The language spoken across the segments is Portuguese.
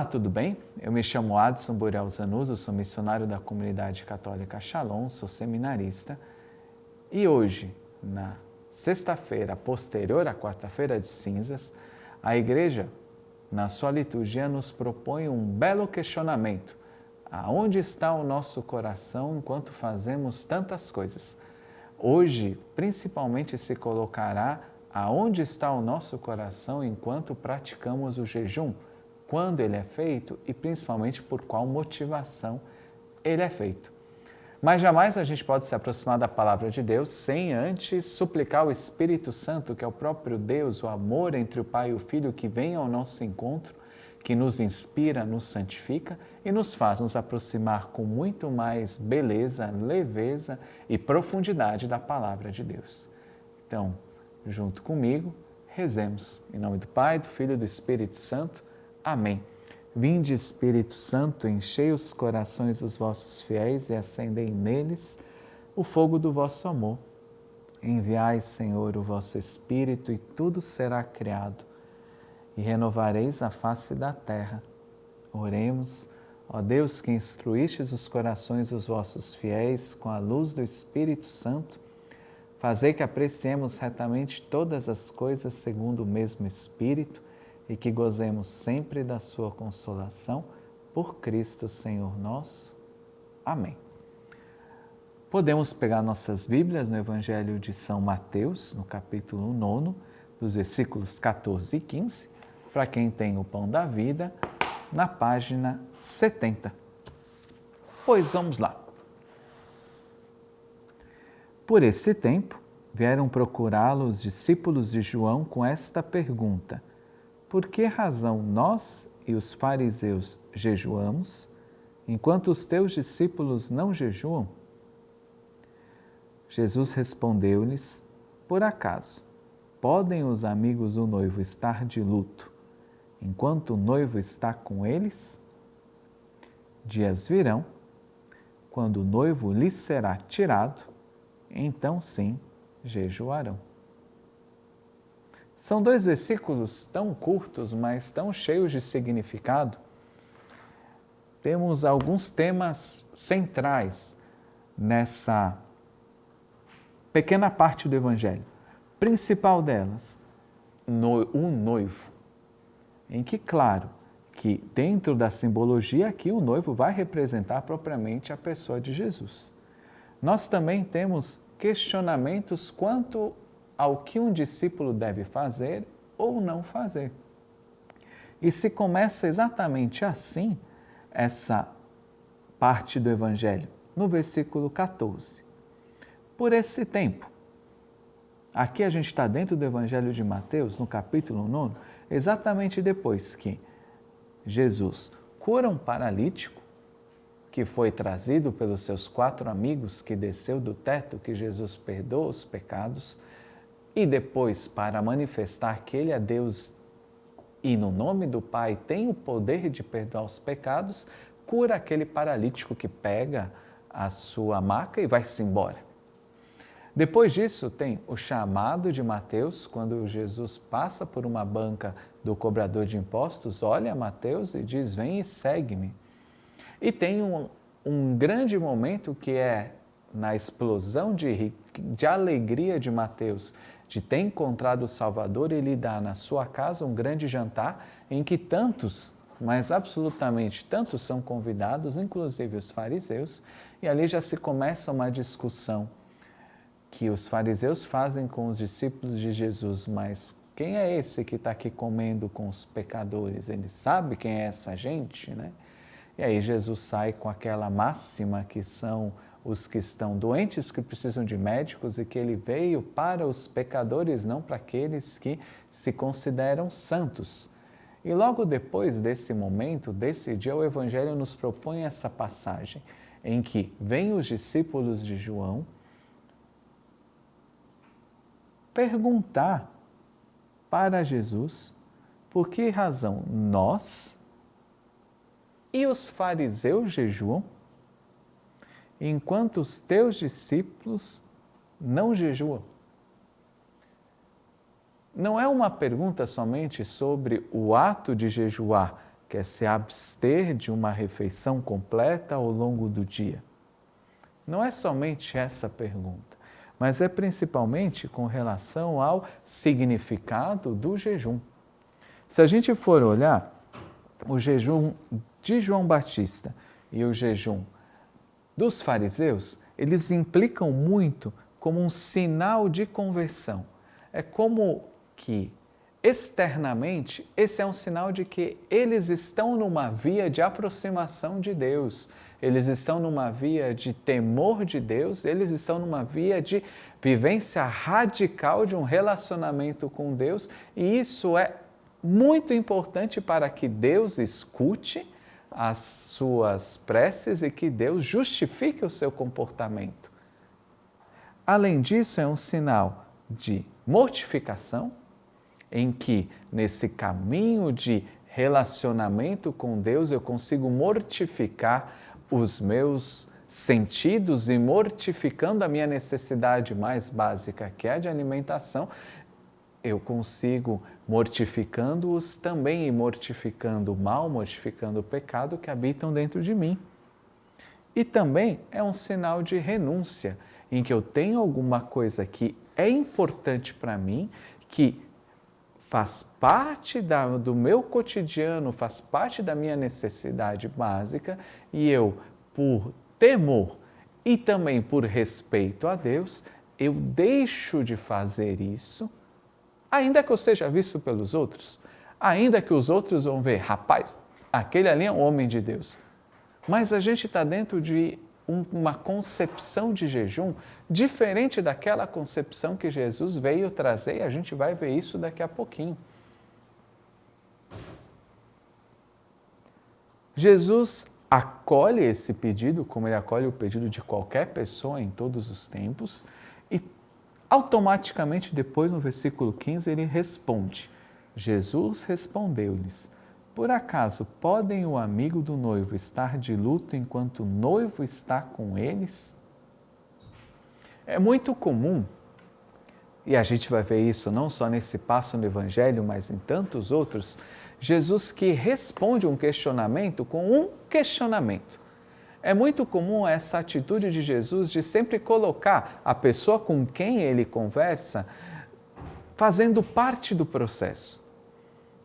Olá, tudo bem? Eu me chamo Adson Burel Zanuso, sou missionário da comunidade católica Shalom, sou seminarista e hoje, na sexta-feira posterior à quarta-feira de cinzas, a Igreja, na sua liturgia, nos propõe um belo questionamento. Aonde está o nosso coração enquanto fazemos tantas coisas? Hoje, principalmente, se colocará aonde está o nosso coração enquanto praticamos o jejum, quando ele é feito e principalmente por qual motivação ele é feito. Mas jamais a gente pode se aproximar da palavra de Deus sem antes suplicar o Espírito Santo, que é o próprio Deus, o amor entre o Pai e o Filho, que vem ao nosso encontro, que nos inspira, nos santifica e nos faz nos aproximar com muito mais beleza, leveza e profundidade da palavra de Deus. Então, junto comigo, rezemos. Em nome do Pai, do Filho e do Espírito Santo. Amém. Vinde, Espírito Santo, enchei os corações dos vossos fiéis e acendei neles o fogo do vosso amor. Enviai, Senhor, o vosso Espírito e tudo será criado e renovareis a face da terra. Oremos, ó Deus, que instruístes os corações dos vossos fiéis com a luz do Espírito Santo, fazei que apreciemos retamente todas as coisas segundo o mesmo Espírito e que gozemos sempre da sua consolação, por Cristo Senhor nosso. Amém. Podemos pegar nossas Bíblias no Evangelho de São Mateus, no capítulo 9, dos versículos 14 e 15, para quem tem o Pão da Vida, na página 70. Pois vamos lá. Por esse tempo, vieram procurá-lo os discípulos de João com esta pergunta: por que razão nós e os fariseus jejuamos, enquanto os teus discípulos não jejuam? Jesus respondeu-lhes: por acaso podem os amigos do noivo estar de luto, enquanto o noivo está com eles? Dias virão, quando o noivo lhes será tirado, então sim jejuarão. São dois versículos tão curtos, mas tão cheios de significado. Temos alguns temas centrais nessa pequena parte do Evangelho. Principal delas, o noivo, em que, claro, que dentro da simbologia aqui o noivo vai representar propriamente a pessoa de Jesus. Nós também temos questionamentos quanto ao que um discípulo deve fazer ou não fazer. E se começa exatamente assim, essa parte do Evangelho, no versículo 14. Por esse tempo, aqui a gente está dentro do Evangelho de Mateus, no capítulo 9, exatamente depois que Jesus cura um paralítico, que foi trazido pelos seus 4 amigos, que desceu do teto, que Jesus perdoa os pecados, e depois, para manifestar que Ele é Deus e no nome do Pai tem o poder de perdoar os pecados, cura aquele paralítico que pega a sua maca e vai-se embora. Depois disso tem o chamado de Mateus, quando Jesus passa por uma banca do cobrador de impostos, olha Mateus e diz: vem e segue-me. E tem um grande momento que é na explosão de alegria de Mateus, de ter encontrado o Salvador, ele dá na sua casa um grande jantar em que tantos, mas absolutamente tantos são convidados, inclusive os fariseus, e ali já se começa uma discussão que os fariseus fazem com os discípulos de Jesus, mas quem é esse que está aqui comendo com os pecadores? Ele sabe quem é essa gente, né? E aí Jesus sai com aquela máxima que são os que estão doentes, que precisam de médicos e que ele veio para os pecadores, não para aqueles que se consideram santos. E logo depois desse momento, desse dia, o Evangelho nos propõe essa passagem em que vêm os discípulos de João perguntar para Jesus por que razão nós e os fariseus jejuam, enquanto os teus discípulos não jejuam. Não é uma pergunta somente sobre o ato de jejuar, que é se abster de uma refeição completa ao longo do dia? Não é somente essa pergunta, mas é principalmente com relação ao significado do jejum. Se a gente for olhar o jejum de João Batista e o jejum dos fariseus, eles implicam muito como um sinal de conversão. É como que, externamente, esse é um sinal de que eles estão numa via de aproximação de Deus, eles estão numa via de temor de Deus, eles estão numa via de vivência radical de um relacionamento com Deus, e isso é muito importante para que Deus escute as suas preces e que Deus justifique o seu comportamento. Além disso, é um sinal de mortificação, em que nesse caminho de relacionamento com Deus eu consigo mortificar os meus sentidos e mortificando a minha necessidade mais básica, que é a de alimentação, eu consigo, mortificando-os também e mortificando o mal, mortificando o pecado que habitam dentro de mim. E também é um sinal de renúncia, em que eu tenho alguma coisa que é importante para mim, que faz parte do meu cotidiano, faz parte da minha necessidade básica, e eu, por temor e também por respeito a Deus, eu deixo de fazer isso, ainda que eu seja visto pelos outros, ainda que os outros vão ver, rapaz, aquele ali é um homem de Deus. Mas a gente está dentro de uma concepção de jejum diferente daquela concepção que Jesus veio trazer, e a gente vai ver isso daqui a pouquinho. Jesus acolhe esse pedido, como ele acolhe o pedido de qualquer pessoa em todos os tempos, e automaticamente depois, no versículo 15, ele responde. Jesus respondeu-lhes: por acaso podem o amigo do noivo estar de luto enquanto o noivo está com eles? É muito comum, e a gente vai ver isso não só nesse passo no Evangelho, mas em tantos outros, Jesus que responde um questionamento com um questionamento. É muito comum essa atitude de Jesus de sempre colocar a pessoa com quem ele conversa fazendo parte do processo.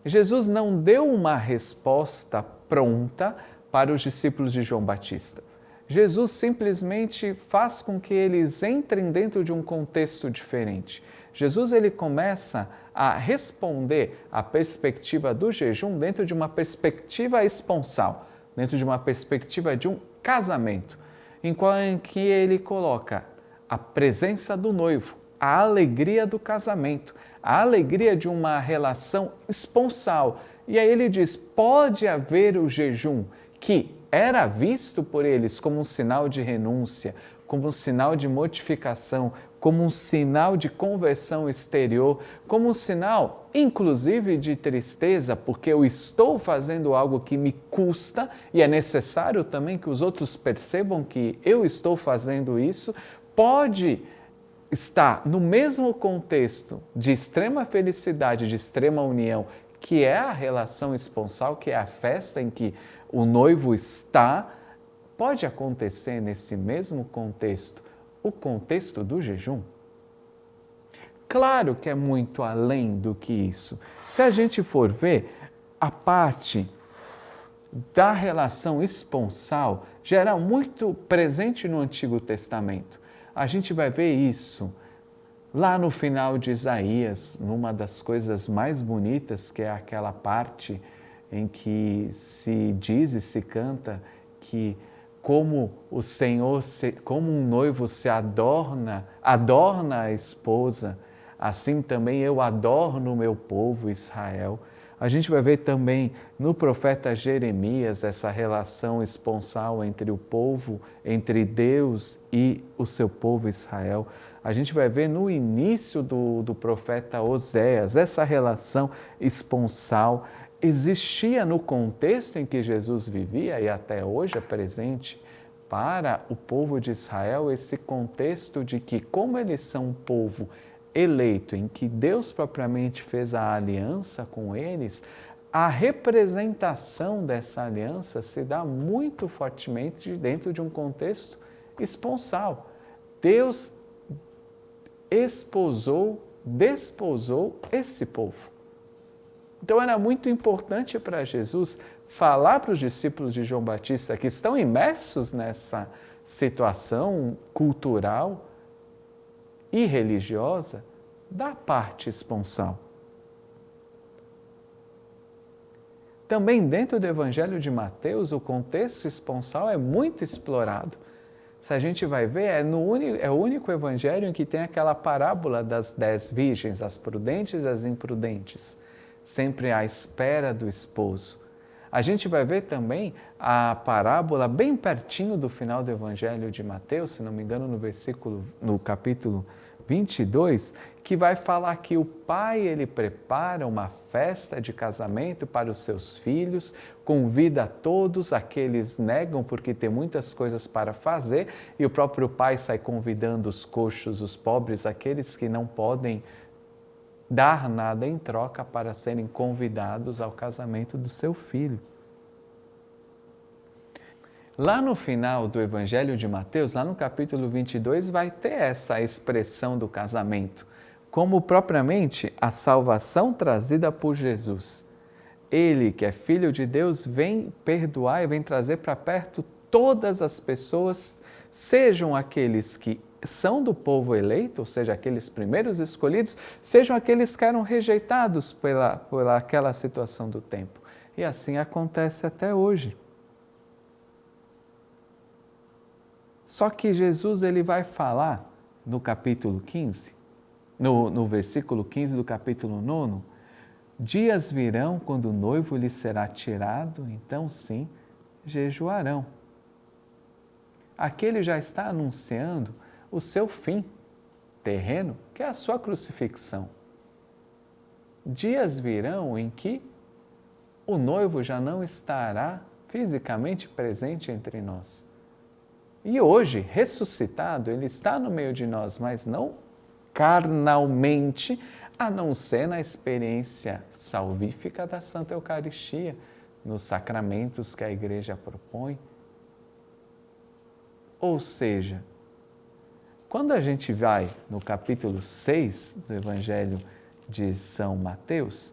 Jesus não deu uma resposta pronta para os discípulos de João Batista. Jesus simplesmente faz com que eles entrem dentro de um contexto diferente. Jesus ele começa a responder à perspectiva do jejum dentro de uma perspectiva esponsal, dentro de uma perspectiva de um casamento, em que ele coloca a presença do noivo, a alegria do casamento, a alegria de uma relação esponsal. E aí ele diz, pode haver o jejum que era visto por eles como um sinal de renúncia, como um sinal de mortificação, como um sinal de conversão exterior, como um sinal, inclusive, de tristeza, porque eu estou fazendo algo que me custa e é necessário também que os outros percebam que eu estou fazendo isso, pode estar no mesmo contexto de extrema felicidade, de extrema união, que é a relação esponsal, que é a festa em que o noivo está, pode acontecer nesse mesmo contexto, o contexto do jejum? Claro que é muito além do que isso. Se a gente for ver, a parte da relação esponsal já era muito presente no Antigo Testamento. A gente vai ver isso lá no final de Isaías, numa das coisas mais bonitas, que é aquela parte em que se diz e se canta que como o Senhor, como um noivo se adorna a esposa, assim também eu adorno o meu povo Israel. A gente vai ver também no profeta Jeremias essa relação esponsal entre o povo, entre Deus e o seu povo Israel. A gente vai ver no início do profeta Oséias essa relação esponsal. Existia no contexto em que Jesus vivia e até hoje é presente para o povo de Israel esse contexto de que, como eles são um povo eleito, em que Deus propriamente fez a aliança com eles, a representação dessa aliança se dá muito fortemente dentro de um contexto esponsal. Deus desposou esse povo. Então era muito importante para Jesus falar para os discípulos de João Batista que estão imersos nessa situação cultural e religiosa da parte esponsal. Também dentro do Evangelho de Mateus, o contexto esponsal é muito explorado. Se a gente vai ver, é o único evangelho em que tem aquela parábola das 10 virgens, as prudentes e as imprudentes, sempre à espera do esposo. A gente vai ver também a parábola bem pertinho do final do Evangelho de Mateus, se não me engano, no capítulo 22, que vai falar que o pai ele prepara uma festa de casamento para os seus filhos, convida a todos, aqueles negam porque tem muitas coisas para fazer, e o próprio pai sai convidando os coxos, os pobres, aqueles que não podem dar nada em troca para serem convidados ao casamento do seu filho. Lá no final do Evangelho de Mateus, lá no capítulo 22, vai ter essa expressão do casamento, como propriamente a salvação trazida por Jesus. Ele, que é Filho de Deus, vem perdoar e vem trazer para perto todas as pessoas, sejam aqueles que são do povo eleito, ou seja, aqueles primeiros escolhidos, sejam aqueles que eram rejeitados pela aquela situação do tempo. E assim acontece até hoje. Só que Jesus ele vai falar no capítulo 15, no versículo 15 do capítulo 9, dias virão quando o noivo lhe será tirado, então sim, jejuarão. Aqui ele já está anunciando o seu fim terreno, que é a sua crucifixão. Dias virão em que o noivo já não estará fisicamente presente entre nós. E hoje, ressuscitado, ele está no meio de nós, mas não carnalmente, a não ser na experiência salvífica da Santa Eucaristia, nos sacramentos que a Igreja propõe. Ou seja, quando a gente vai no capítulo 6 do Evangelho de São Mateus,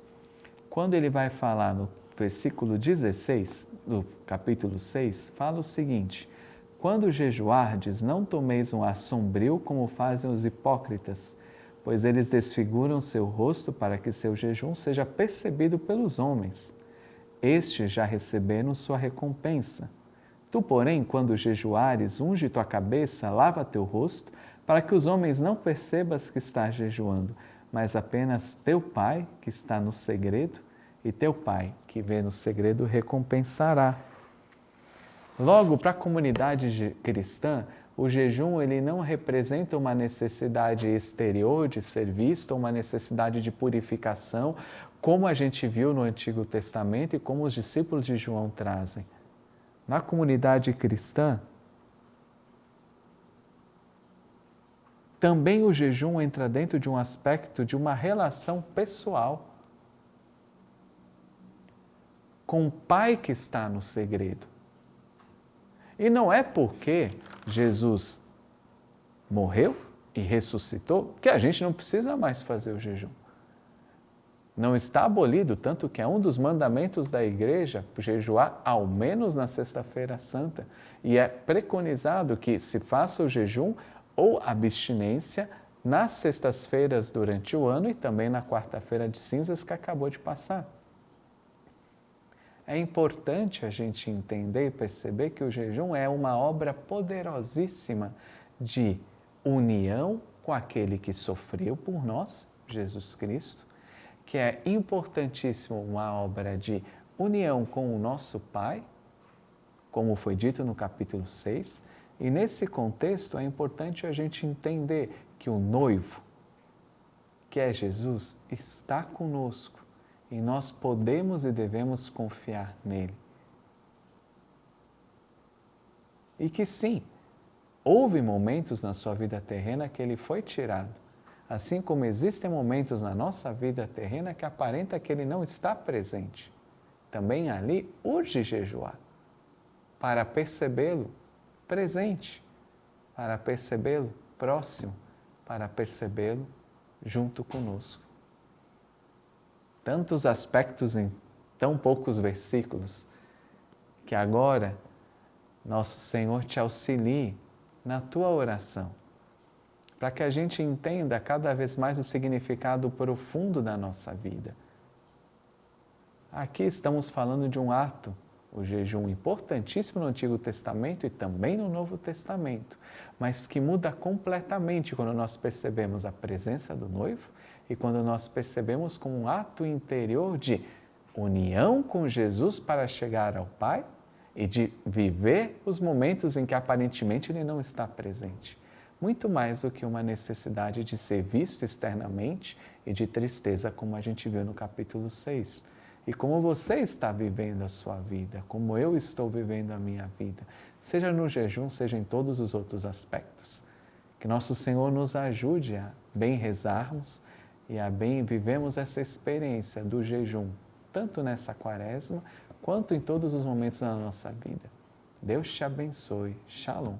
quando ele vai falar no versículo 16 do capítulo 6, fala o seguinte: quando jejuardes, não tomeis um ar sombrio como fazem os hipócritas, pois eles desfiguram seu rosto para que seu jejum seja percebido pelos homens. Estes já receberam sua recompensa. Tu, porém, quando jejuares, unge tua cabeça, lava teu rosto, para que os homens não percebas que estás jejuando, mas apenas teu Pai, que está no segredo, e teu Pai, que vê no segredo, recompensará. Logo, para a comunidade cristã, o jejum ele não representa uma necessidade exterior de ser visto, uma necessidade de purificação, como a gente viu no Antigo Testamento e como os discípulos de João trazem. Na comunidade cristã, também o jejum entra dentro de um aspecto de uma relação pessoal com o Pai que está no segredo. E não é porque Jesus morreu e ressuscitou que a gente não precisa mais fazer o jejum. Não está abolido, tanto que é um dos mandamentos da Igreja jejuar ao menos na Sexta-feira Santa. E é preconizado que se faça o jejum ou abstinência nas sextas-feiras durante o ano e também na quarta-feira de cinzas que acabou de passar. É importante a gente entender e perceber que o jejum é uma obra poderosíssima de união com aquele que sofreu por nós, Jesus Cristo, que é importantíssimo uma obra de união com o nosso Pai, como foi dito no capítulo 6, e nesse contexto é importante a gente entender que o noivo, que é Jesus, está conosco. E nós podemos e devemos confiar nele. E que sim, houve momentos na sua vida terrena que ele foi tirado. Assim como existem momentos na nossa vida terrena que aparenta que ele não está presente. também ali urge jejuar, para percebê-lo presente, para percebê-lo próximo, para percebê-lo junto conosco. Tantos aspectos em tão poucos versículos, que agora nosso Senhor te auxilie na tua oração, para que a gente entenda cada vez mais o significado profundo da nossa vida. Aqui estamos falando de um ato, o jejum, importantíssimo no Antigo Testamento e também no Novo Testamento, mas que muda completamente quando nós percebemos a presença do noivo e quando nós percebemos como um ato interior de união com Jesus para chegar ao Pai e de viver os momentos em que aparentemente Ele não está presente. Muito mais do que uma necessidade de ser visto externamente e de tristeza, como a gente viu no capítulo 6. E como você está vivendo a sua vida, como eu estou vivendo a minha vida, seja no jejum, seja em todos os outros aspectos. Que nosso Senhor nos ajude a bem rezarmos e a bem vivemos essa experiência do jejum, tanto nessa quaresma, quanto em todos os momentos da nossa vida. Deus te abençoe. Shalom.